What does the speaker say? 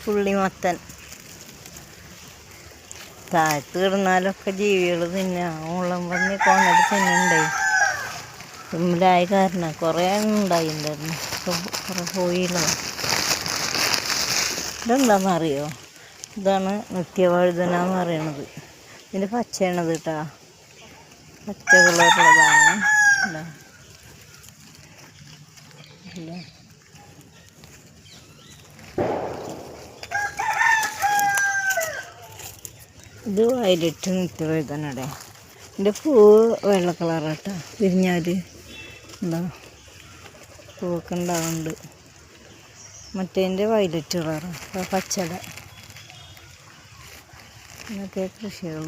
പുള്ളിമത്തൻ. താഴത്ത് കിടന്നാലൊക്കെ ജീവികൾ തിന്നാ. മുള്ളം പന്നി കൊന്നിട്ട് തിന്നണ്ടേ. തുമ്മിലായ കാരണം കുറേ ഉണ്ടായിട്ടുണ്ടായിരുന്നു. കുറേ പോയില്ലോ. ഇതെന്താണെന്നറിയോ? ഇതാണ് നിത്യവഴുതന എന്ന് പറയണത്. ഇതിൻ്റെ പച്ചയാണത് കേട്ടോ. പച്ച കളറുള്ളതാണ്. ഇത് വയലറ്റ് നിത്യവഴുതനയുടെ. ഇതിൻ്റെ പൂവ് വെള്ള കളറാട്ടോ. വിരിഞ്ഞാൽ എന്താ പൂവൊക്കെ ഉണ്ടാവുന്നുണ്ട്. മറ്റേതിൻ്റെ വയലറ്റ് കളറാണ്. പച്ചട. ഇതൊക്കെ കൃഷികൾ.